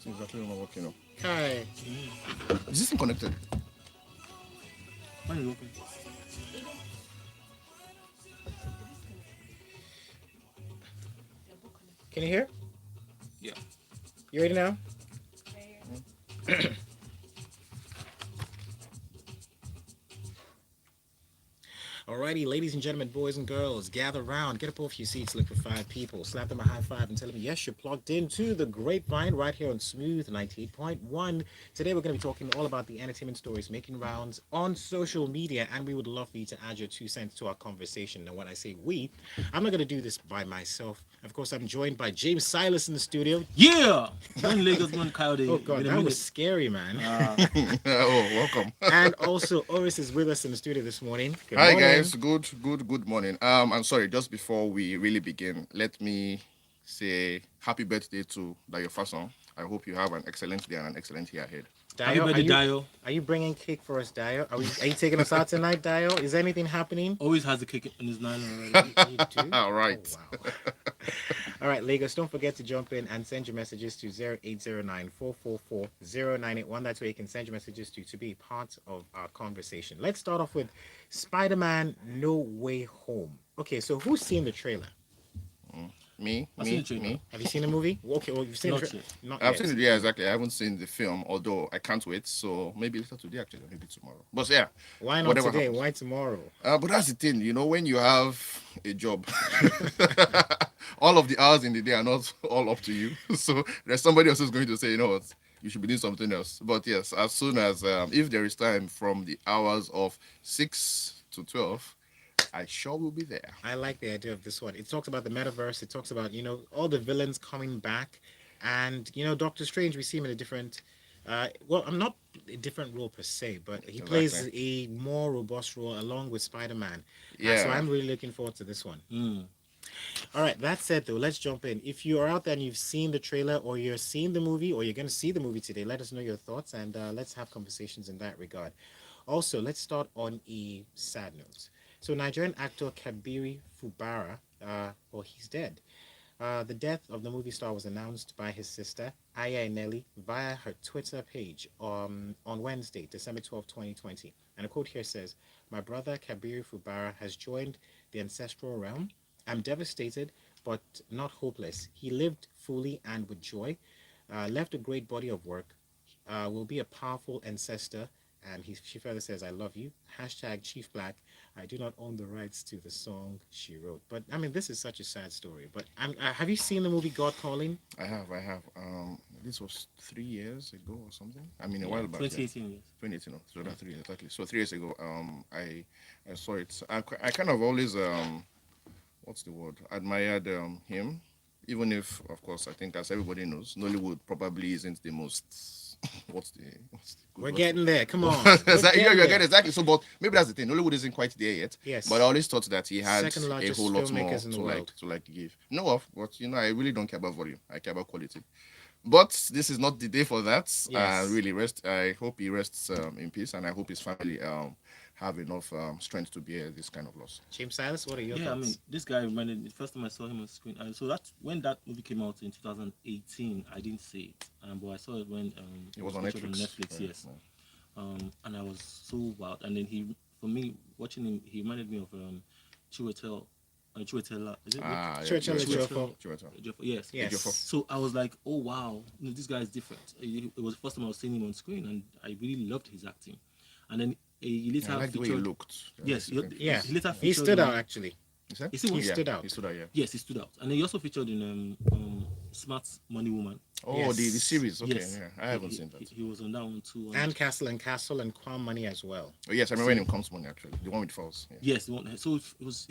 It's exactly not working now. Kai, Is this thing connected? When is working? can you hear? Yeah. You ready now? Alrighty, ladies and gentlemen, boys and girls, gather round, get up off your seats, look for five people, slap them a high five and tell them, yes, you're plugged into the grapevine right here on Smooth 98.1. Today we're going to be talking all about the entertainment stories making rounds on social media, and we would love for you to add your 2 cents to our conversation. And when I say we, I'm not going to do this by myself. Of course, I'm joined by James Silas in the studio. Yeah. One Lagos, one Coyote. Oh God, Been a that was minute. scary, man. Oh, welcome. And also, Oris is with us in the studio this morning. Good Hi morning. guys, good morning. I'm sorry, just before we really begin, let me say happy birthday to Dayo Fason. I hope you have an excellent day and an excellent year ahead. Happy Dio, birthday, Dio. are you bringing cake for us, Dio? Are you taking us out tonight, Dio? Is anything happening? Always has the cake in his nine already. You do? All right. Oh, wow. All right, Lagos, don't forget to jump in and send your messages to 0809-444-0981. That's where you can send your messages to be part of our conversation. Let's start off with Spider-Man No Way Home. Okay, so who's seen the trailer? I've seen the trailer. Have you seen the movie? Okay, well, you've seen Not the trailer. yet. Not I've yet. seen it, yeah, exactly. I haven't seen the film, although I can't wait. So maybe later today, actually, maybe tomorrow. But yeah, Why not whatever today? happens. Why tomorrow? But that's the thing, when you have a job, all of the hours in the day are not all up to you. So there's somebody else who's going to say, you know what, you should be doing something else. But yes, as soon as, if there is time from the hours of 6 to 12, I sure will be there. I like the idea of this one. It talks about the metaverse. It talks about, all the villains coming back. And, Doctor Strange, we see him in a different, well, I'm not a different role per se, but he plays Exactly. a more robust role along with Spider-Man. So Yeah. I'm really looking forward to this one. Mm. All right, that said, though, let's jump in. If you are out there and you've seen the trailer or you're seeing the movie or you're going to see the movie today, let us know your thoughts and let's have conversations in that regard. Also, let's start on a sad note. So, Nigerian actor Kabiri Fubara, well, he's dead. The death of the movie star was announced by his sister, Aya Eneli, via her Twitter page on Wednesday, December 12th, 2020. And a quote here says, "My brother Kabiri Fubara has joined the ancestral realm. I'm devastated, but not hopeless. He lived fully and with joy, left a great body of work, will be a powerful ancestor." And she further says, "I love you." Hashtag Chief Black. I do not own the rights to the song she wrote. But I mean, this is such a sad story. But have you seen the movie God Calling? I have. This was 3 years ago or something. I mean, a Yeah. while back. Yeah. 2018 years. 2018, no, so that's 3 years exactly. So 3 years ago, I saw it. I kind of always what's the word? Admired him, even if, of course, I think as everybody knows, Nollywood probably isn't the most. What's the good We're word getting there. Come on. Exactly, you're getting exactly. So, but maybe that's the thing. Nollywood isn't quite there yet. Yes. But I always thought that he had Second a largest whole lot more filmmakers in the world. to like give. No, of but I really don't care about volume. I care about quality. But this is not the day for that. Yes. Really rest. I hope he rests in peace, and I hope his family have enough strength to bear this kind of loss. James Silas, what are your Yeah, I thoughts? mean, this guy reminded me. The first time I saw him on screen, so that's when that movie came out in 2018. I didn't see it, but I saw it when It was on featured Netflix. Yes, Yeah. and I was so wild. And then for me, watching him, he reminded me of Chiwetel, Chiwetel. Is it? Ah, Churchill yeah, and Jofo. Yes. Yes. So I was like, oh wow, this guy is different. It was the first time I was seeing him on screen, and I really loved his acting. And then he later I like the way he featured. looked. Yes, Yeah. he later He featured stood in- out, actually. Is that? Is it one- He stood out. He stood out. Yeah. Yes, he stood out, and he also featured in Smart Money Woman. Oh, Yes. the series. Okay, Yes. yeah, I haven't He- seen that. He was on that one too. And Castle and Castle and Quam Money as well. Oh, yes, I remember when him comes money actually, the one with falls. Yeah. Yes, the one. So it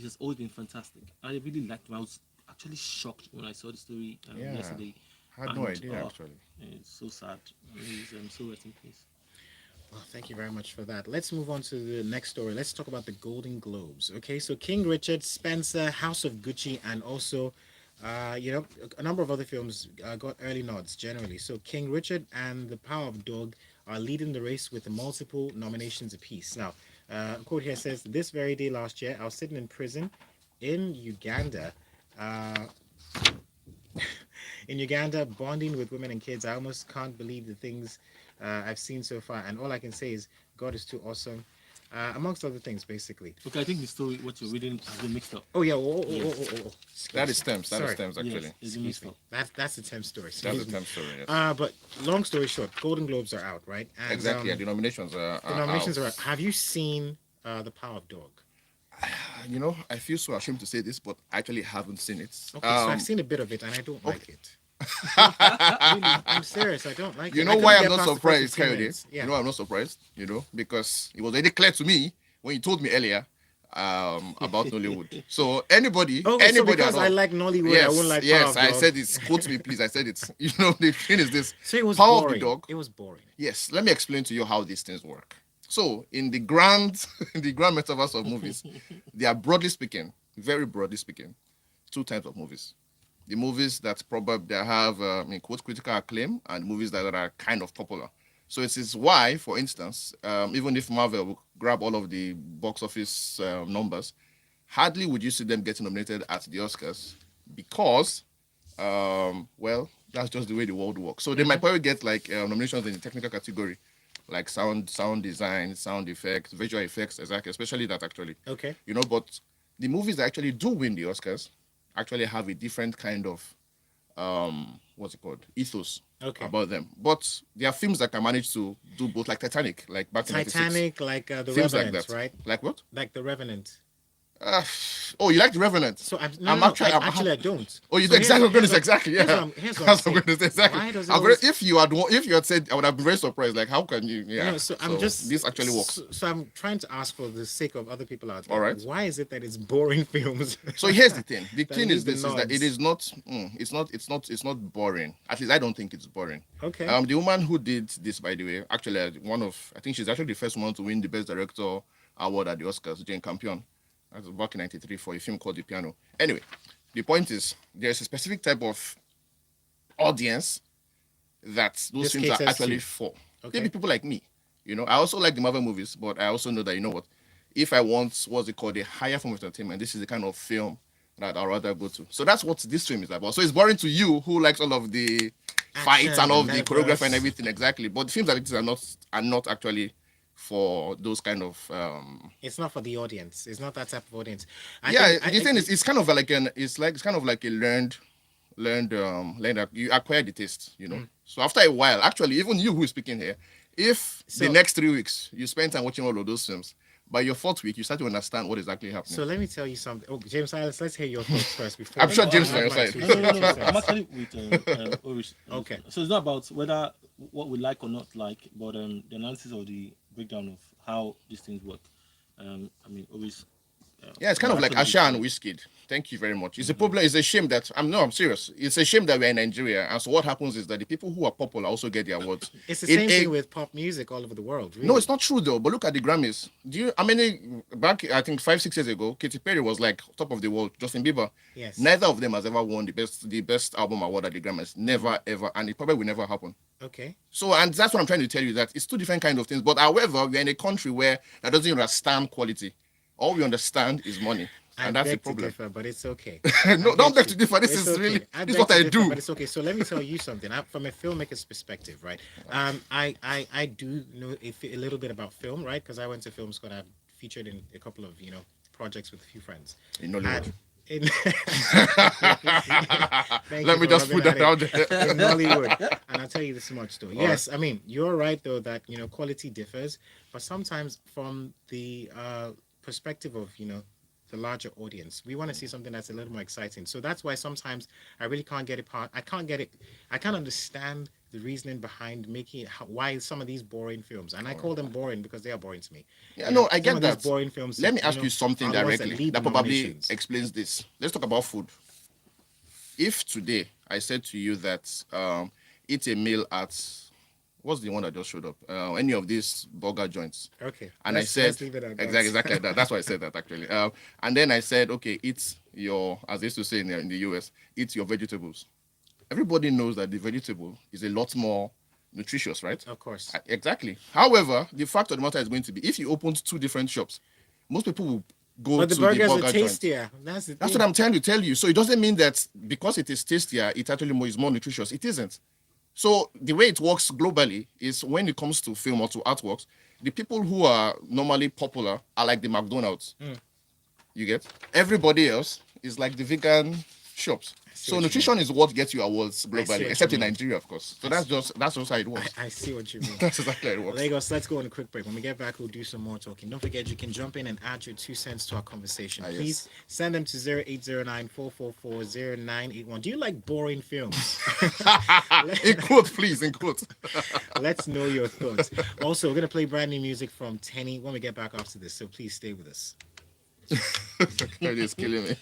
has always been fantastic. I really liked him. I was actually shocked when I saw the story Yeah. yesterday. I had no And, idea actually. It's so sad. He's so rest in peace. Well, thank you very much for that. Let's move on to the next story. Let's talk about the Golden Globes. Okay, so King Richard, Spencer, House of Gucci, and also, a number of other films got early nods generally. So King Richard and The Power of Dog are leading the race with multiple nominations apiece. Now, a quote here says, "This very day last year, I was sitting in prison in Uganda." Uh, in Uganda, bonding with women and kids. I almost can't believe the things I've seen so far. And all I can say is, God is too awesome, amongst other things, basically. Okay, I think the story what you're reading has been mixed up. Oh yeah. That is Thames. That is Sorry. Thames, actually. Yes, it's been mixed up. That's the 10th story. That's the Excuse me. Thames story. Yes. But long story short, Golden Globes are out, right? And, Exactly. Yeah, the nominations are, the nominations out. are out. Have you seen The Power of Dog? You know, I feel so ashamed to say this, but I actually haven't seen it. Okay, so I've seen a bit of it and I don't like it. I'm serious. I don't like it. You I know couldn't why get I'm not past the first surprised, 15 Coyote? minutes. Yeah. You know I'm not surprised, you know, because it was already clear to me when you told me earlier about Nollywood. So anybody, Oh, so anybody because at I all. like Nollywood, Yes, I won't like Power yes, of I Dog. said it. Quote me, please. I said it. You know, the thing is this. So it was Power boring. of the Dog. It was boring. Yes, let me explain to you how these things work. So, in the grand, in the grand metaverse of movies, there are broadly speaking, very broadly speaking, two types of movies. The movies that probably they have, in quote, critical acclaim, and movies that are kind of popular. So it is why, for instance, even if Marvel will grab all of the box office numbers, hardly would you see them getting nominated at the Oscars because well, that's just the way the world works. So they might probably get like nominations in the technical category, like sound design, sound effects, visual effects, exactly, especially that actually. Okay. You know, but the movies that actually do win the Oscars actually have a different kind of what's it called? Ethos Okay. about them. But there are films that can manage to do both, like Titanic, like back in '96. Titanic, like The Films like Revenant, that. right? Like what? Like The Revenant. Uh, oh, you like The Revenant? So I'm actually, I don't. Oh, you So exactly. I'm going to say here's exactly. here's Yeah. what I'm- here's what I'm That's what I'm saying. going to say exactly. Why does it I'm very, always- if you had said, I would have been very surprised. Like, how can you? Yeah. No, so I'm just this actually works. So I'm trying to ask for the sake of other people out there. All right. Why is it that it's boring films? So here's the thing. The That thing need is the this: is that it nods. is not. It's not boring. At least I don't think it's boring. Okay. The woman who did this, by the way, actually I think she's actually the first one to win the Best Director award at the Oscars, Jane Campion. That was back in '93 for a film called The Piano. Anyway, the point is there's a specific type of audience that those This films are caters actually to. for. Okay. Maybe people like me. You know, I also like the Marvel movies, but I also know that, you know what, if I want what's it called, a higher form of entertainment, this is the kind of film that I'd rather go to. So that's what this film is about. So it's boring to you who likes all of the fights Action, and all of the diverse. choreography and everything, exactly. But films like this are not actually for those kind of It's not for the audience. It's not that type of audience. the thing is it's kind of like it's kind of like a learned you acquire the taste, you know. Mm. So after a while, actually, even you who is speaking here, if So- the next 3 weeks you spend time watching all of those films, by your fourth week you start to understand what is actually happening. So let me tell you something. Oh, James Silas, let's hear your thoughts first. Before I'm sure James I is on have your my side. two No. cents. I'm actually with Orish. Okay. So it's not about whether what we like or not like, but the analysis of the breakdown of how these things work. I mean, Orish. Yeah, it's kind of like absolutely. Asha and Wizkid. Thank you very much. It's a problem. It's a shame that I'm serious. It's a shame that we're in Nigeria, and so what happens is that the people who are popular also get the awards. It's the In same a- thing with pop music all over the world. Really. No, it's not true though. But look at the Grammys. Do you? How many back? I think 5-6 years ago, Katy Perry was like top of the world. Justin Bieber. Yes. Neither of them has ever won the best album award at the Grammys. Never ever, and it probably will never happen. Okay. So, and that's what I'm trying to tell you, that it's two different kind of things. But however, we're in a country where that doesn't understand quality. All we understand is money, and that's the beg to problem. differ, but it's okay. No, I don't get beg to you. differ. This It's is okay. really I this is beg what to I differ, do. But it's okay. So let me tell you something. From a filmmaker's perspective, right? I do know a little bit about film, right? Because I went to film school and I've featured in a couple of projects with a few friends. In Nollywood. And in- Thank Let you me for just put rubbing that out there. in Nollywood. And I'll tell you this much though. Yes, I mean you're right though that quality differs, but sometimes from the perspective of the larger audience, we want to see something that's a little more exciting. So that's why sometimes I really can't get it. I can't understand the reasoning behind making it, why some of these boring films, and I call them boring because they are boring to me. Yeah, no, I some get of these that. boring films. Let me ask you something are the ones directly lead that the probably nominations. explains this. Let's talk about food. If today I said to you that eat a meal at what's the one that just showed up? Any of these burger joints. Okay, And I let's said leave it at that. exactly like that. That's why I said that actually. And then I said, okay, eat your, as they used to say in the US, eat your vegetables. Everybody knows that the vegetable is a lot more nutritious, right? Of course. Exactly. However, the fact of the matter is going to be, if you opened two different shops, most people will go But the to the burgers are burger joint. tastier. That's the That's thing. what I'm trying to tell you. So it doesn't mean that because it is tastier, it actually is more nutritious. It isn't. So the way it works globally is when it comes to film or to artworks, the people who are normally popular are like the McDonald's. You get? Everybody else is like the vegan shops. So what you nutrition is what gets you awards what globally, you except in mean. Nigeria, of course. So that's just how it works. I see what you mean. That's exactly how it works. Lagos, let's go on a quick break. When we get back, we'll do some more talking. Don't forget, you can jump in and add your 2 cents to our conversation. Yes. Please send them to 0809-444-0981. Do you like boring films? In quote, please, in quote. Let's know your thoughts. Also, we're going to play brand new music from Tenny when we get back after this, so please stay with us. It is killing me.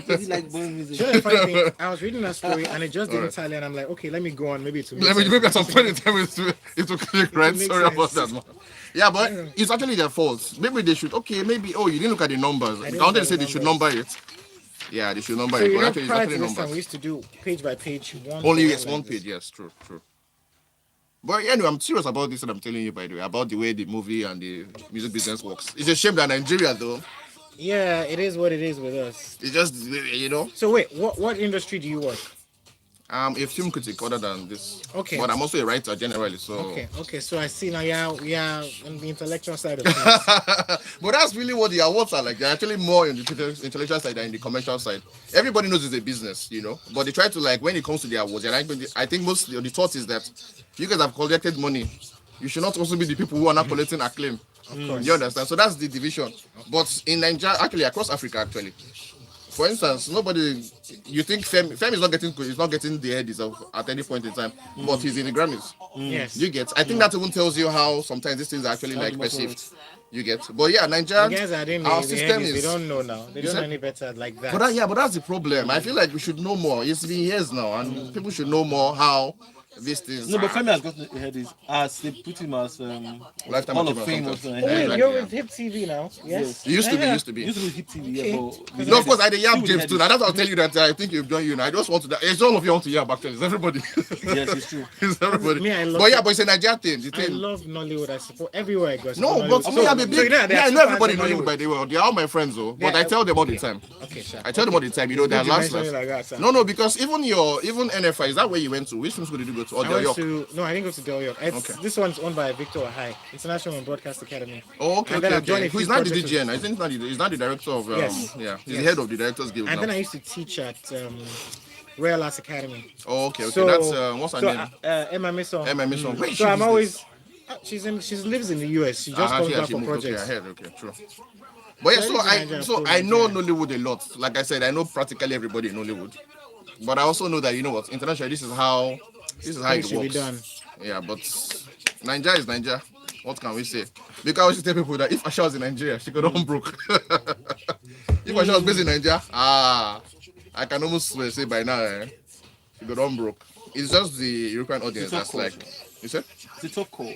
Does he like boring music? You know the funny thing, I was reading that story and it just didn't tally, and I'm like, okay, let me go on. Maybe it's Maybe at some point in time it will click, right? makes Sorry about sense. that, man. Yeah, but it's actually their fault. Maybe they should. Okay, maybe. Oh, you didn't look at the numbers. I didn't wanted to look at say the they should numbers. number it. Yeah, they should number So it. you But know, actually, it's prior to actually this time, we numbers. used to do page by page, one. Only for yes, all one like this. page. Yes, true. But anyway, I'm serious about this, and I'm telling you, by the way, about the way the movie and the music business works. It's a shame that Nigeria, though, Yeah, it is what it is with us. it's just, you know, So wait, what industry do you work? I'm a film critic other than this. Okay. But I'm also a writer generally, so. Okay. So I see now, yeah, on the intellectual side of things. But that's really what the awards are like. They're actually more on the intellectual side than in the commercial side. Everybody knows it's a business, you know. But they try to, like, when it comes to the awards, I think most of the thought is that you guys have collected money. You should not also be the people who are not collecting acclaim. course. You understand? So that's the division. But in Nigeria, actually across Africa, actually. For instance, nobody. You think Fem is not getting the head deserve at any point in time, but he's in the Grammys. Yes. You get. I think that even tells you how sometimes these things are actually like perceived. You get. But yeah, Nigeria. The guys are doing Our the system headies, is. they don't know now. They don't know said- any better like that. But that's the problem. I feel like we should know more. It's been years now, and people should know more how these things. No, but Femi has gotten ahead. As they put him as Lifetime Hall of achievement Fame. sometimes. Also, Wait, Exactly, you're yeah. with Hip TV now? Yes. It used to be. Yeah. Used to be. Used to be Hip TV, yeah, but No, of course, I did yap Still James had too. it. Now that's what I'll tell you that I think you've joined you. Now I just want to. It's all of you want to yap actually. It's everybody. Yes, it's true. It's everybody. Me, I love but yeah, it. but it's a Nigeria thing. The I thing. love Nollywood. I support everywhere I go. I No, support but Nollywood. me, I'm a So big. you know, there Yeah, are I two know fans everybody of in Nollywood by the way. They are all my friends though. But Yeah, I tell them all the okay. time. Okay, sure. I tell them all the time. You know, they're Good you last. mention it like that, sir. No, because even NFI, is that where you went to? Which film school did you go to? Or I Del went York? to I didn't go to Del York. Okay. This one's owned by Victor High, International Broadcast Academy. Oh, okay, And then okay, I've joined okay. a few Who's not the projects DGN? I think he's not the director of. Yes. Yeah, he's Yes. the head of the directors guild And now. then I used to teach at Royal Arts Academy. Oh, okay. So That's what's her so, name? Emma Mason. Emma Mason. Where is she So I'm these always days? she lives in the US. She just comes Yeah, back she for moved. Okay, projects. I heard. Okay, true. But yeah, So so everything Nigeria, I know Nigeria. Nollywood a lot. Like I said, I know practically everybody in Nollywood. But I also know that you know what, internationally, this is how it Things should be works. done. Yeah, but Nigeria is Nigeria. What can we say? Because I always tell people that if Asha was in Nigeria, she could have broke. If Asha was based in Nigeria, I can almost say by now, she could have broke. It's just the European audience that's like, you said? It's a tough call.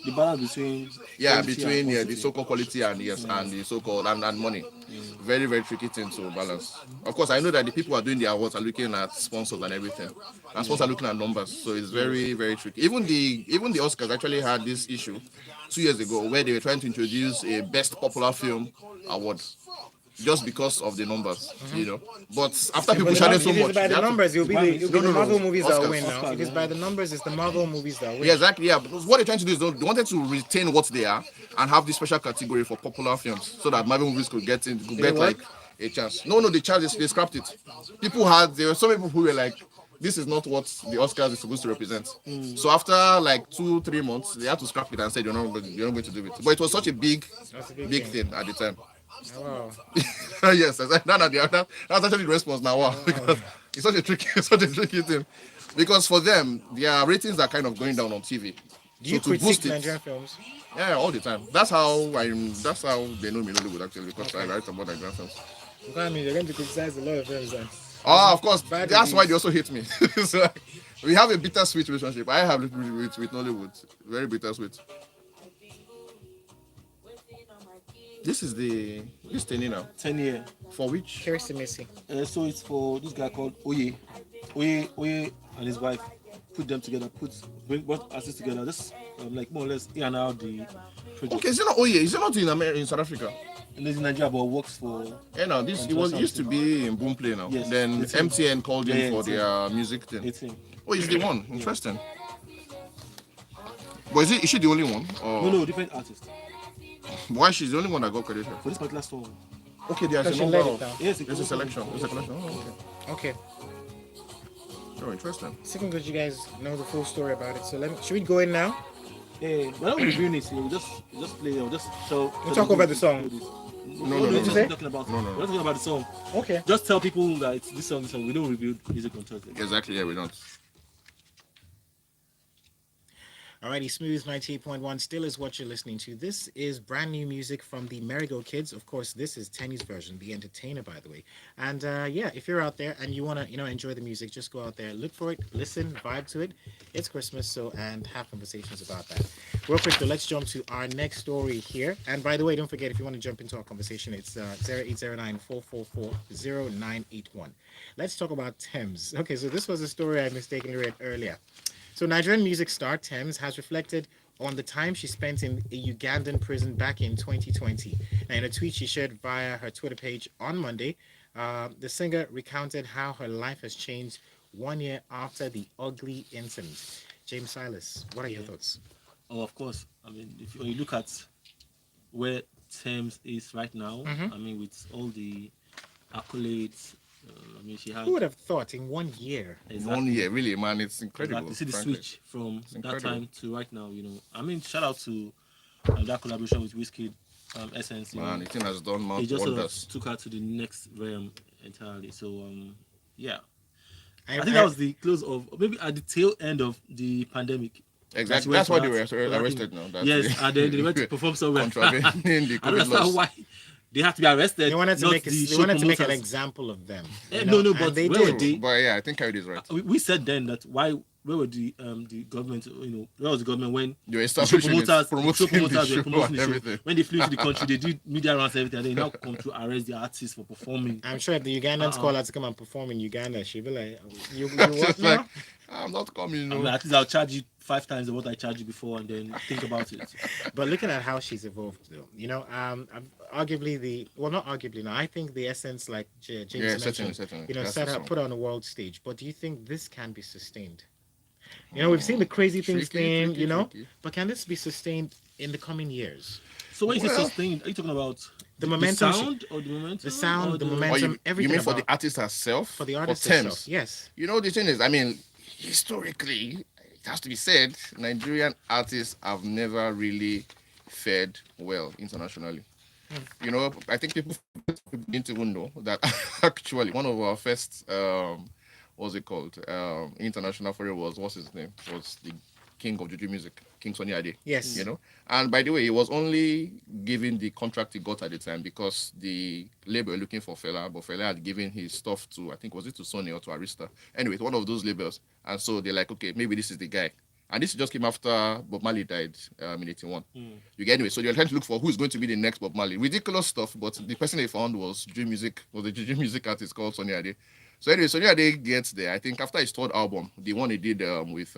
The balance between Between the quantity. so-called quality and and the so-called and money. Very, very tricky thing to balance. Of course, I know that the people who are doing the awards are looking at sponsors and everything. And sponsors are looking at numbers. So it's very, very tricky. Even the Oscars actually had this issue 2 years ago where they were trying to introduce a best popular film award. Just because of the numbers, you know. But after people shouted so If it's much, by they the had to- numbers, it'll be the No. Marvel movies that Oscars. win now. If it's by the numbers, it's the Marvel movies that win. Yeah, exactly. Yeah, because what they're trying to do is they wanted to retain what they are and have this special category for popular films, so that Marvel movies could get what? like a chance. No, they scrapped it. There were so many people who were like, this is not what the Oscars is supposed to represent. So after like 2-3 months, they had to scrap it and said you're not going to do it. But it was such a big That's a big thing at the time. Wow. Yes, that's actually the response now. Wow. Because it's such a tricky thing. Because for them, their ratings are kind of going down on TV. Do you So to boost critique it, Nigerian films? yeah, all the time. That's how they know me in Hollywood actually, because I write about Nigerian films. I mean, you're going to criticize a lot of films then. Oh, of course. Bad That's why reviews. they also hate me. So we have a bittersweet relationship. I have it with Nollywood. Very bittersweet. This is this thing now. 10 year. For which? Kirisimisi. So it's for this guy called Oye. Oye and his wife put them together, bring both artists together. Just like more or less in and out the project. Okay, is it not Oye? Is it not in South Africa? lives in Nigeria but works for. Yeah, now this it was used to be in Boomplay now. Yes, Then it's him. MTN called Yeah, in for it's him. their music thing. It's him. Oh, he's the one. Interesting. But is she the only one? Or No, different artist why she's the only one that got credited? for this particular song. Okay, there's So a she number let it of. down. Yes, There's a selection. There's a collection. Oh, okay. Okay. Oh, interesting. Second, because you guys know the full story about it. So should we go in now? Yeah, we're not reviewing it. We'll just play. We'll just show. We'll talk over the song. No, no, we're no. not talking about. No, no, no. We're not talking about the song. Okay. Just tell people that it's this song. We don't review music on Thursday. Exactly. Yeah, we don't. Alrighty, Smooth 98.1 still is what you're listening to. This is brand new music from the Marigold Kids. Of course, this is Tenny's version, The Entertainer, by the way. And yeah, if you're out there and you want to, enjoy the music, just go out there, look for it, listen, vibe to it. It's Christmas, so, and have conversations about that. Real quick, though, let's jump to our next story here. And by the way, don't forget, if you want to jump into our conversation, it's 0809-444-0981. Let's talk about Thames. Okay, so this was a story I mistakenly read earlier. So Nigerian music star Thames has reflected on the time she spent in a Ugandan prison back in 2020. Now, in a tweet she shared via her Twitter page on Monday, the singer recounted how her life has changed 1 year after the ugly incident. James Silas, what are your thoughts? Oh, of course. I mean, when you look at where Thames is right now, I mean, with all the accolades, I mean, she had. Who would have thought in 1 year? In 1 year, really, man, it's incredible. Exactly. See the frankly. switch from that incredible. time to right now. I mean, shout out to that collaboration with Wizkid, Essence. Man, the thing has done He man just sort of wonders. took her to the next realm entirely. So, yeah. I I think that was the close of, maybe at the tail end of the pandemic. Exactly. went That's for why they that- were for that arrested thing. now. That's Yes, the- and then they went to perform somewhere. contravening the I don't COVID understand laws. why they had to be arrested. They wanted to not make the they show wanted to make an promoters. example of them. Eh, you no, know, no, and but they where did. were they? But yeah, I think Kyle is right. We said then that where was the government, where was the government when You're the show establishing it, promoters, promoting the were show promoting and the show. everything. When they flew to the country, they did media rounds and everything, and they now come to arrest the artists for performing. I'm sure if the Ugandans Uh-uh. call her to come and perform in Uganda, she'll be like, you what It's now? like, I'm not coming. I No. mean, at least I'll charge you 5 times what I charged you before, and then think about it. But looking at how she's evolved, though, arguably not arguably, no, I think the essence, like James Yeah, mentioned, certainly. That's set the her, song. put her on a world stage. But do you think this can be sustained? We've seen the crazy things thing, tricky. but can this be sustained in the coming years? So when you say Well- sustained, are you talking about The momentum, sound or the momentum? the sound, or the Or momentum, you everything mean for the about- artist herself? for the artist Thames? itself. Yes. The thing is, I mean, historically, it has to be said, Nigerian artists have never really fared well internationally. I think people didn't even know that actually one of our first, what's it called, international foray what's his name? Was the king of Juju music, King Sonny Ade. Yes. And by the way, he was only given the contract he got at the time because the label were looking for Fela, but Fela had given his stuff to, I think, was it to Sony or to Arista? Anyway, one of those labels. And so they're like, okay, maybe this is the guy. And this just came after Bob Marley died in 81. You get anyway. So they're trying to look for who's going to be the next Bob Marley. Ridiculous stuff, but the person they found was a Juju music artist called Sonny Ade. So anyway, Sonny Ade gets there. I think after his third album, the one he did with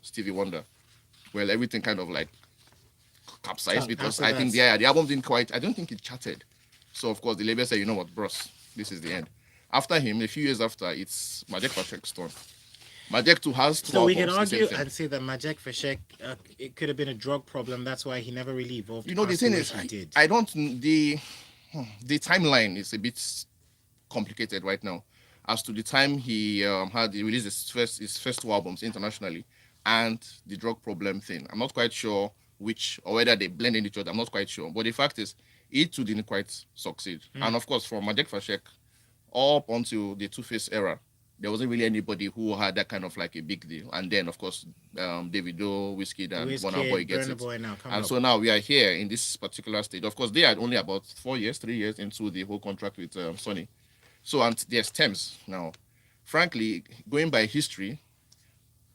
Stevie Wonder, well, everything kind of like capsized because after I think that- the album didn't quite, I don't think it charted. So of course the label said, you know what, bros, this is the end. After him, a few years after, it's Majek Patrick's turn. Majek too has two So we can albums, the same argue thing. and say that Majek Fashek, it could have been a drug problem. That's why he never really evolved. The past thing way is, he did. I don't, the timeline is a bit complicated right now as to the time he released his first two albums internationally and the drug problem thing. I'm not quite sure which or whether they blend in each other. I'm not quite sure. But the fact is, it too didn't quite succeed. And of course, from Majek Fashek up until the Two-Face era, there wasn't really anybody who had that kind of like a big deal. And then, of course, Davido, Wizkid, and Burna Boy gets Burna it. Boy now coming And up. so now we are here in this particular stage. Of course, they are only about 3 years into the whole contract with Sony. So, and there's Thames now. Frankly, going by history,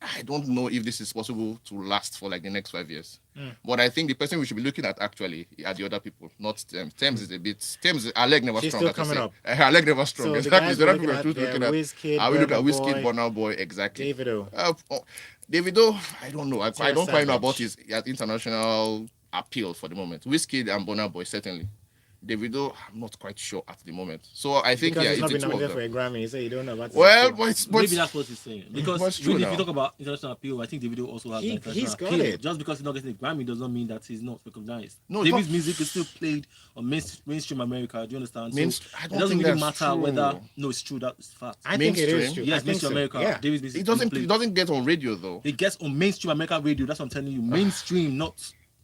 I don't know if this is possible to last for like the next 5 years. But I think the person we should be looking at actually are the other people, not Thames. Thames is a bit, her leg never She's strong. still as I coming say. Her leg never strong. So the Exactly. guys The we're other people looking are at just there, looking at. Wizkid, I will look at Burna Wizkid, Boy, Burna Boy, exactly. Davido. Davido, I don't know. I don't quite know Savage. about his international appeal for the moment. Wizkid and Burna Boy, certainly. Davido, I'm not quite sure at the moment. So I think Because yeah, he's it's not the been two of nominated for them. a Grammy, so you don't know about his Well, appeal. Maybe that's what he's saying. Because But it's true really, if you now. talk about international appeal, I think Davido also has He- that he's international got appeal. it. Just because he's not getting a Grammy does not mean that he's not recognized. No, it's David's not- music is still played on mainstream America. Do you understand? So I it don't doesn't think really that's matter whether true. no, it's true. That's fact. I think it is Mainstream? true. Yes, I think mainstream so. America. Yeah. David's music It is doesn't played. get on radio though. It gets on mainstream American radio. That's what I'm telling you. Mainstream, not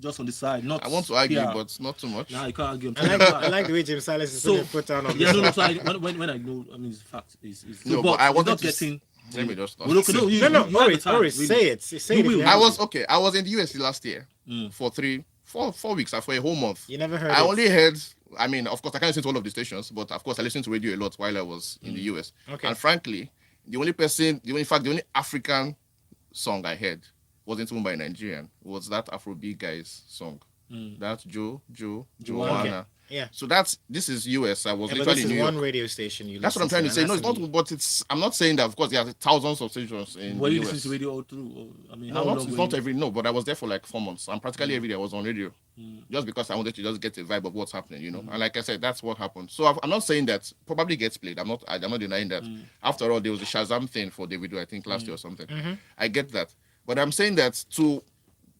just on the side. Not I want to argue, PR. but not too much. Nah, you can't argue. I'm I telling like you. I like the way James Silas is So- putting foot down on Yeah, this no, no. one. So when I know, I mean, it's fact. It's No, but but I he's wanted not to getting. Let me just. Well, okay, no, you, No, no, you have the Oris, time, Oris, really. say it. Say You it. if will. you I have was to. okay. I was in the US last year Mm. for 4 weeks, for a whole month. You never heard I it. only heard. I mean, of course, I can't listen to all of the stations, but of course, I listened to radio a lot while I was in the US. Okay. And frankly, the only African song I heard wasn't even by a Nigerian. Was that Afrobeat guy's song? Mm. That's Okay. Joanna. Yeah. So this is US. I was Yeah, but literally this in is New York. one radio station you That's what I'm listen trying to say. and No, it's that's not. But it's. I'm not saying that. Of course, there are thousands of stations in Were the you US. listening to radio all through? Or, I mean, No, how not, long it's were not you? every. No, but I was there for like 4 months. And practically every day I was on radio, Mm. just because I wanted to just get a vibe of what's happening, And like I said, that's what happened. So I'm not saying that probably gets played. I'm not denying that. After all, there was a Shazam thing for Davido, I think last year or something. I get that, but I'm saying that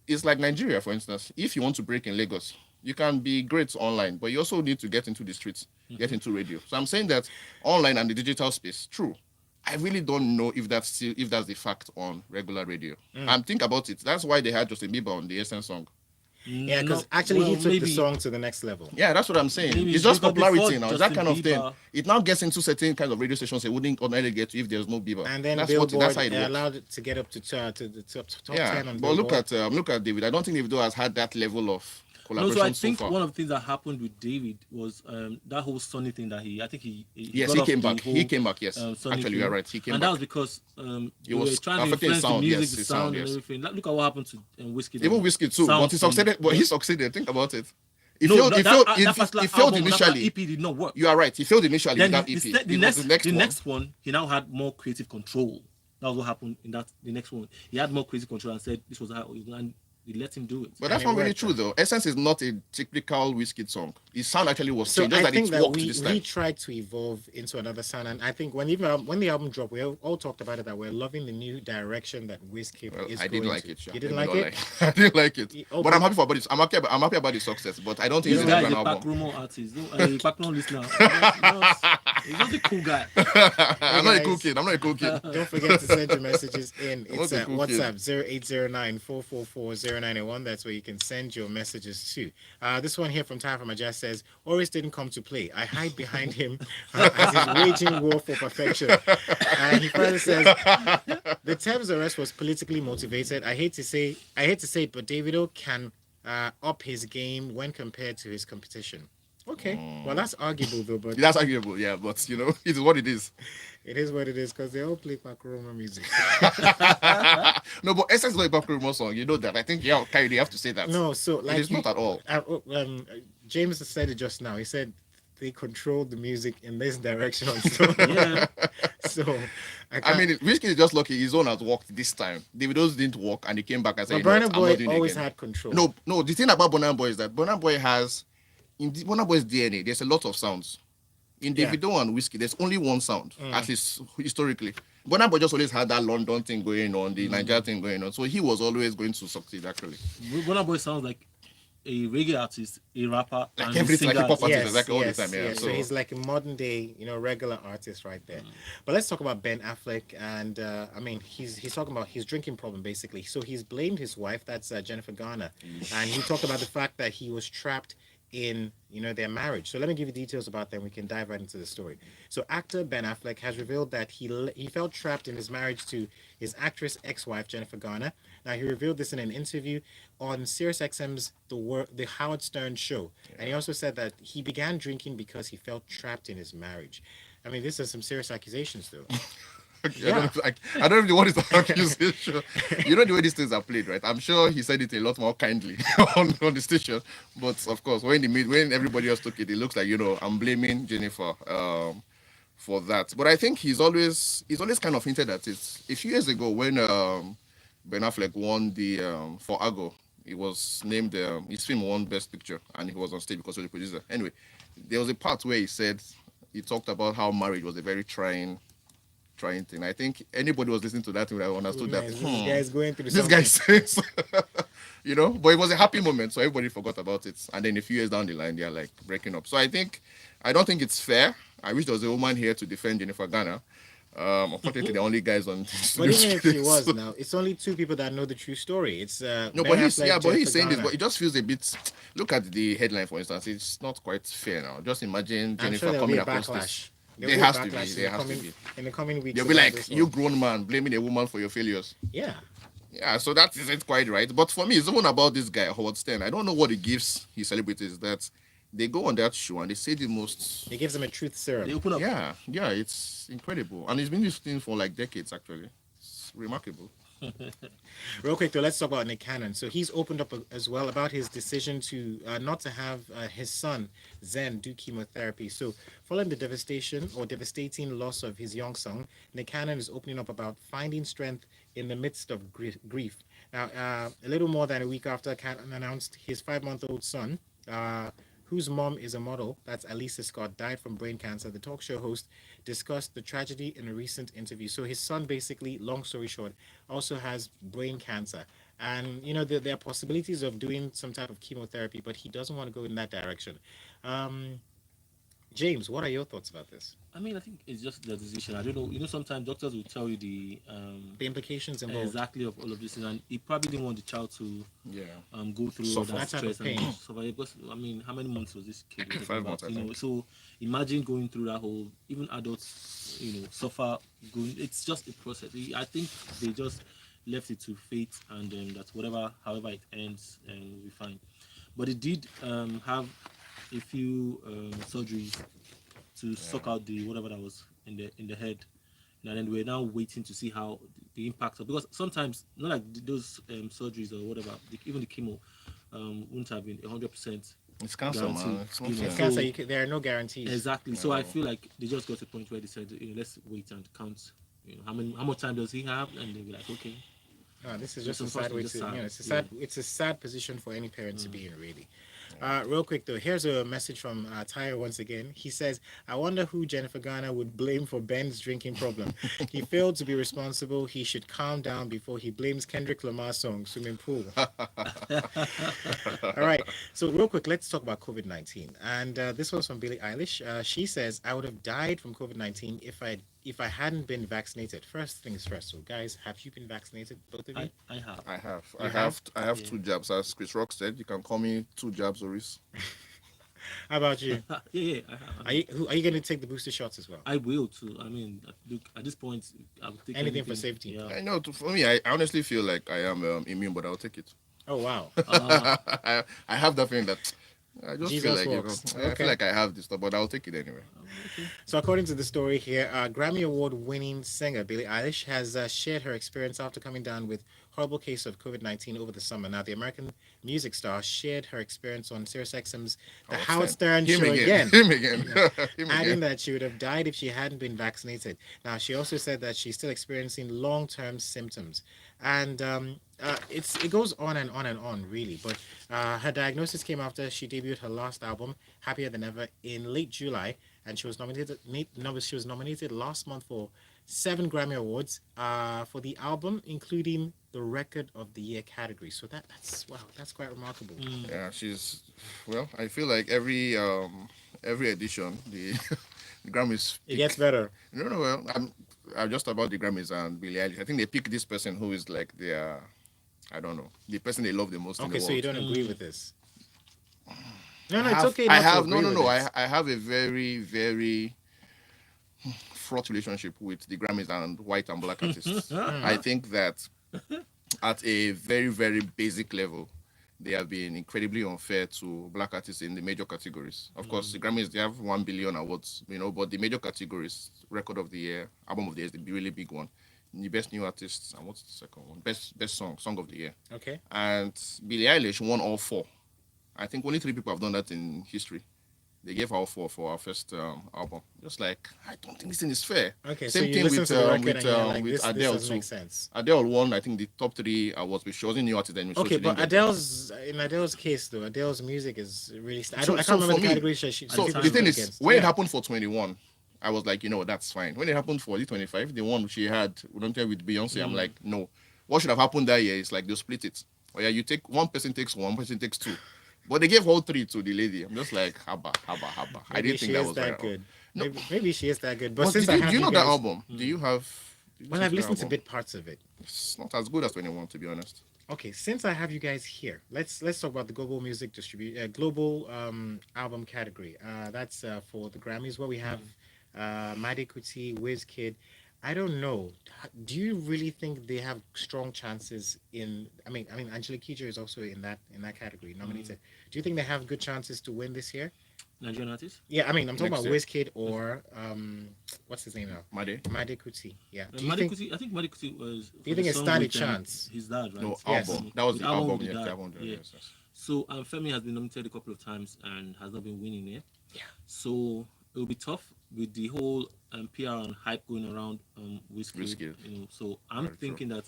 it's like Nigeria, for instance. If you want to break in Lagos, you can be great online, but you also need to get into the streets, get into radio. So I'm saying that online and the digital space, true. I really don't know if that's the fact on regular radio. And think about it. That's why they had Justin Bieber on the Essence song. Yeah, because No, actually he well, took maybe- the song to the next level. Yeah, that's what I'm saying. Maybe It's just because popularity before now. It's that Justin kind of thing. Bieber- It now gets into certain kinds of radio stations they wouldn't ordinarily get to if there's no Bieber. And then that's Billboard how it works. allowed it to get up to the top Yeah, 10 on but look Billboard. at David. I don't think Davido has had that level of No, collaboration so I think far. one of the things that happened with David was that whole Sunny thing that I think he Yes, got he off came the back. whole, He came back. Yes, Sunny actually, thing. you're right. He came and that back. was because He they was were trying to affecting influence sound, the music, yes, the his sound, sound, and yes. everything. Look at what happened to Whiskey. Even Whiskey too, but he succeeded. But he succeeded. Think about it. He failed. He failed initially. EP did not work. You are right. He failed initially Then with that the, EP. the, It the, was next, one. next one, he now had more creative control. That was what happened in the next one. He had more creative control and said this was how, and he let him do it. But that's And it not really worked, true, though. Essence is not a typical Whiskey song. His sound actually was So changed. Just I that think it that worked we this time. tried to evolve into another sound, and I think when the album dropped, we all talked about it that we're loving the new direction that Wizkid Well, is I going didn't like to. it. Sha. You didn't Let like me it? not lie. I didn't like it. Oh, But I'm happy about it. I'm happy about the success. But I don't think This it's guy an is a back album. rumor artist. A background listener. He's just a cool guy. I'm not a guys. cool kid. I'm not a cool kid. Don't forget to send your messages in. What's It's a at cool kid? WhatsApp 0809-444-0981. That's where you can send your messages to. This one here from Time from Majas says, Oris didn't come to play. I hide behind him as he's waging war for perfection. And he further says, the Thames arrest was politically motivated. I hate to say it, but Davido can up his game when compared to his competition. Okay, well that's arguable though, but That's arguable, yeah. But it's what it is. it is what it is because they all play Pakuroma music. No, but Essence is not a Baku Rumor song. You know that. I think Kyrie, you have to say that. No, so it like is not at all. James said it just now. He said they controlled the music in this direction. So, Yeah. so I mean, Whiskey is just lucky. His own has worked this time. Davido's didn't work, and he came back and said, but "You know Burna what, I'm not Boy doing it always again." had control. No. The thing about Burna Boy is that Burna Boy has, in Burna Boy's DNA, there's a lot of sounds. In Yeah. Davido and Whiskey, there's only one sound, at least historically. Burna Boy just always had that London thing going on, the Nigeria thing going on. So he was always going to succeed, actually. Burna Boy sounds like a reggae artist, a rapper, Like and everything, like singer. a pop artist, Yes, exactly all the yes, time. Yeah. yes. So he's like a modern day, regular artist right there. But let's talk about Ben Affleck, and I mean, he's talking about his drinking problem basically. So he's blamed his wife, that's Jennifer Garner, and he talked about the fact that he was trapped in their marriage. So let me give you details about that. And we can dive right into the story. So actor Ben Affleck has revealed that he felt trapped in his marriage to his actress ex-wife Jennifer Garner. Now he revealed this in an interview on SiriusXM's the Howard Stern show, and he also said that he began drinking because he felt trapped in his marriage. I mean, this is some serious accusations, though. I don't know what is the accusation. You know the way these things are played, right? I'm sure he said it a lot more kindly on the station. But of course, when everybody else took it, it looks like I'm blaming Jennifer for that. But I think he's always kind of hinted at it. A few years ago, when Ben Affleck won the for Argo, He was named. His film won Best Picture, and he was on stage because of the producer. Anyway, there was a part where he talked about how marriage was a very trying thing. I think anybody was listening to that thing would have Oh, understood that. nice. This guy is going through This guy something. says, but it was a happy moment, so everybody forgot about it. And then a few years down the line, they're like breaking up. So I don't think it's fair. I wish there was a woman here to defend Jennifer Garner. Unfortunately, the only guys on this But even if she studio. was now, it's only two people that know the true story. It's No, Ben but he's Affleck, but he's Jennifer saying this, Garner. but it just feels a bit. Look at the headline, for instance. It's not quite fair now. Just imagine I'm sure Jennifer there'll be coming a across backlash. this. There'll There be a has to be. backlash There has to be. in the coming weeks. They'll be about like, this you one. grown man blaming a woman for your failures. Yeah. Yeah, so that isn't quite right. But for me, it's even about this guy, Howard Stern. I don't know what he gives his celebrities that they go on that show and they say the most. It gives them a truth serum. They open up. Yeah, it's incredible. And he's been this thing for like decades, actually. It's remarkable. Real quick though, let's talk about Nick Cannon. So he's opened up as well about his decision to not to have his son Zen do chemotherapy. So following the devastation or devastating loss of his young son, Nick Cannon is opening up about finding strength in the midst of grief. Now, a little more than a week after Cannon announced his 5-month-old son. Whose mom is a model, that's Alisa Scott, died from brain cancer. The talk show host discussed the tragedy in a recent interview. So his son, basically, long story short, also has brain cancer. And, there are possibilities of doing some type of chemotherapy, but he doesn't want to go in that direction. Um, James, what are your thoughts about this? I mean, I think it's just the decision. I don't know. Sometimes doctors will tell you the The implications involved. exactly of all of this, and he probably didn't want the child to Yeah. go through all Suffer. that That type of stress and pain. suffer. Because I mean, how many months was this kid? 5 months, I think. So imagine going through that whole. Even adults, suffer. Going. It's just a process. I think they just left it to fate, and that however it ends, and we'll be fine. But it did have a few surgeries to suck out the whatever that was in the head. And then we're now waiting to see how the impact of, because sometimes not like those surgeries or whatever, even the chemo wouldn't have been 100%. It's cancer, Guaranteed, man. It's not you know. fair. It's So- cancer. There are no guarantees. Exactly. So I No. feel like they just got to a point where they said, let's wait and count. How much time does he have? And they'll be like, okay. This is It's just a sad way just to, sad, it's a yeah. sad, it's a sad position for any parent to be in, really. Real quick though, here's a message from Tyre once again. He says, "I wonder who Jennifer Garner would blame for Ben's drinking problem. He failed to be responsible. He should calm down before he blames Kendrick Lamar's song Swimming Pool." All right. So real quick, let's talk about COVID-19. And this was from Billie Eilish. She says, "I would have died from COVID-19 if I hadn't been vaccinated." First things first. So guys, have you been vaccinated, both of you? I have. I have. You I have Yeah. 2 jabs. As Chris Rock said, you can call me 2 jabs, Oris. How about you? Yeah, I have. Are you going to take the booster shots as well? I will too. I mean, look, at this point, I'll take Anything for safety. Yeah. I know. For me, I honestly feel like I am immune, but I'll take it. Oh wow. I have that feeling that I just Jesus feel like walks. I Okay. feel like I have this stuff, but I'll take it anyway. So, according to the story here, Grammy Award-winning singer Billie Eilish has shared her experience after coming down with horrible case of COVID-19 over the summer. Now, the American music star shared her experience on SiriusXM's The Howard Stern Him Show again. again. Him again. Him Adding again. that she would have died if she hadn't been vaccinated. Now, she also said that she's still experiencing long-term symptoms, and it goes on and on and on, really. But her diagnosis came after she debuted her last album, Happier Than Ever, in late July, and she was nominated last month for 7 Grammy Awards for the album, including the Record of the Year category. So that's quite remarkable. Yeah, she's well. I feel like every edition the Grammys. It gets better. No. Well, I'm just about the Grammys and Billie Eilish. I think they pick this person who is like their, I don't know, the person they love the most in Okay, the so world. you don't agree with this? No, I it's have- okay. I not to have agree with no. it. I have a very very fraught relationship with the Grammys and white and black artists. I think that at a very very basic level, they have been incredibly unfair to black artists in the major categories. Of course, the Grammys they have 1 billion awards, but the major categories, Record of the Year, Album of the Year is the really big one. The best new artists and what's the second one? Best song of the year. Okay. And Billie Eilish won all 4. I think only 3 people have done that in history. They gave our four for our first album. Just like I don't think this thing is fair. Okay, so Same you thing listen to the record and you're like, with this Adele doesn't too. make sense. Adele won, I think, the top 3 awards, but she wasn't new artist then. So Okay, she didn't but get in Adele's case though, Adele's music is really. I So- don't. I so can't remember for the me- category she. So people the thing went is, against. when it Yeah. happened for 21, I was like, that's fine. When it happened for the 25, the one she had with Beyonce, I'm like, no. What should have happened that year is like they'll split it. Oh yeah, you take one person takes 2. But they gave all 3 to the lady. I'm just like, haba. I Maybe didn't she think that is was that right. good. No. Maybe she is that good. But But since do I have you know that guys, album? Do you have? did you well, listen I've the listened to album? bit parts of it. It's not as good as 21, to be honest. Okay, since I have you guys here, let's talk about the global music global album category. That's for the Grammys where we have Made Kuti, Wizkid. I don't know. Do you really think they have strong chances in? I mean, Angelique Kidjo is also in that category nominated. Do you think they have good chances to win this year? Nigerian artist. Yeah, I mean, I'm talking Next about year. Wizkid or what's his name now? Made? Made Kuti. Yeah. Do you Madi think? Kuti, I think Madi Kuti was. Do you think it stand a chance? His dad, right? No, Yes. album. That was The the album album. with Yeah, the the dad. album. Yeah. Yes. So Femi has been nominated a couple of times and has not been winning it. Yeah. So it will be tough with the whole PR and hype going around Wizkid. Wizkid. So I'm Very true. thinking that,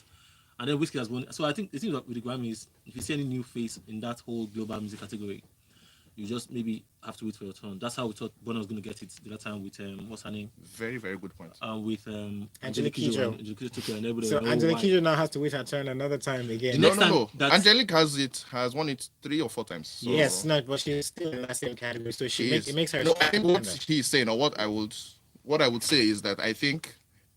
and then Wizkid has won. So I think the thing with the Grammys, if you see any new face in that whole global music category, you just maybe have to wait for your turn. That's how we thought Bonner was going to get it the other time with what's her name? Very, very good point. With Angelique Kidjo. Kidjo. Angelique Kidjo took it and everybody So know Angelique why. Kidjo now has to wait her turn another time again. The No, next no, time no. that's- Angelique has won it 3 or 4 times. So Yes, no, but she's still in that same category, so it makes her. No, I think what contender. he's saying, or what I would say is that I think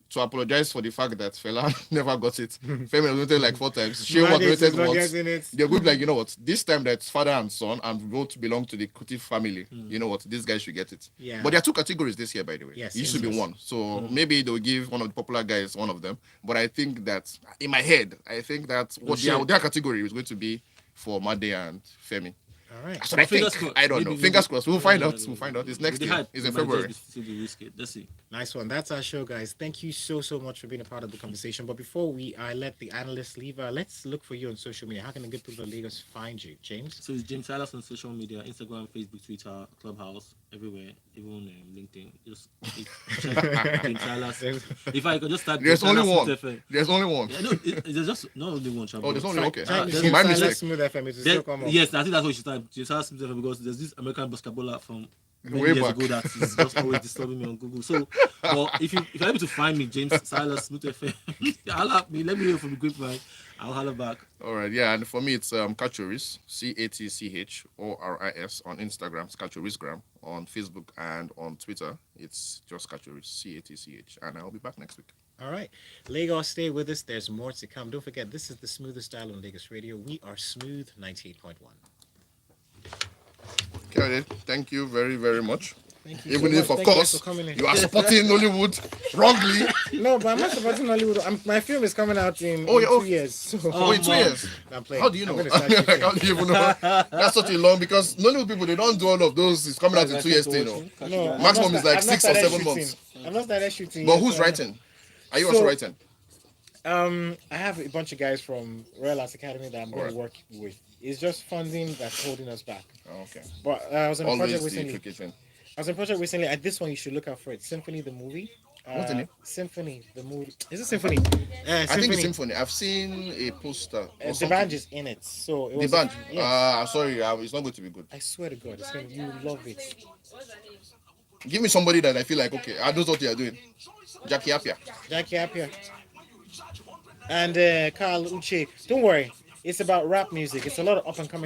to apologize for the fact that Fela never got it. Femi was nominated like 4 times. She was Made is nominated not once. getting it. They're going to be like, you know what? This time that's father and son, and both belong to the Kuti family. You know what? These guys should get it. Yeah. But there are 2 categories this year, by the way. Yes, It used to be yes. 1. So maybe they'll give one of the popular guys one of them. But I think that in my head, I think that what their category is going to be for Made and Femi. All right. That's what I Fingers think. crossed. I don't know. Maybe- Fingers crossed. We'll find Yeah, out. We'll find out. It's next With the year. hype, It's in it might February. just be still be Wizkid. Let's see. Nice one. That's our show, guys. Thank you so much for being a part of the conversation. But before I let the analysts leave, let's look for you on social media. How can the good people of Lagos find you, James? So it's James Silas on social media, Instagram, Facebook, Twitter, Clubhouse, everywhere, even LinkedIn. Just check James Silas. If I could just start. There's James only Silas one. Smith FM. There's only one. Yeah, no, there's just not only one. Oh, there's only okay. Type there's James My Silas mistake. Smooth FM. It will still come up. Yes, I think that's what you should type. James Silas Smith FM, because there's this American basketballer from many Way years back. ago that is just always disturbing me on Google. So, but if you're able to find me, James Silas Smith FM, holla at me. Let me hear from the grapevine. I'll holler back. All right, yeah, and for me it's Kachoris, CATCHORIS on Instagram, Kachorisgram on Facebook, and on Twitter it's just Kachoris, CATCH, and I'll be back next week. All right. Lagos, stay with us. There's more to come. Don't forget, this is the smoothest style on Lagos Radio. We are Smooth 98.1. Okay, thank you very, very much. Thank you. Even so if, much. of Thank you course, for coming in. you are supporting Nollywood wrongly. No, but I'm not supporting Hollywood. My film is coming out in Oh, yeah, 2 oh. years. So Oh, in 2 man. years. I'm playing. How do you know? I'm gonna start Like, shooting. how do you even know? That's such a long, because Nollywood people, they don't do all of those. It's coming out in 2 years thing. No. No, Maximum I've is like I've 6 or started 7 shooting. months. I've not started shooting. But yet, who's so- writing? Are you So- also writing? I have a bunch of guys from Royal Arts Academy that I'm going Alright. to work with. It's just funding that's holding us back. Oh, okay. But I was on a Always project the recently. implication. This one you should look out for it. Symphony the movie. What's the name? Symphony the movie. Is it Symphony? I think it's Symphony. I've seen a poster. Or The something. band is in it. So it The was, band. Yes. I'm sorry, it's not going to be good. I swear to God, you love it. Give me somebody that I feel like, okay, I know what you are doing. Jackie Appiah. Jackie Appiah. And Carl Uche. Don't worry. It's about rap music. It's a lot of up and coming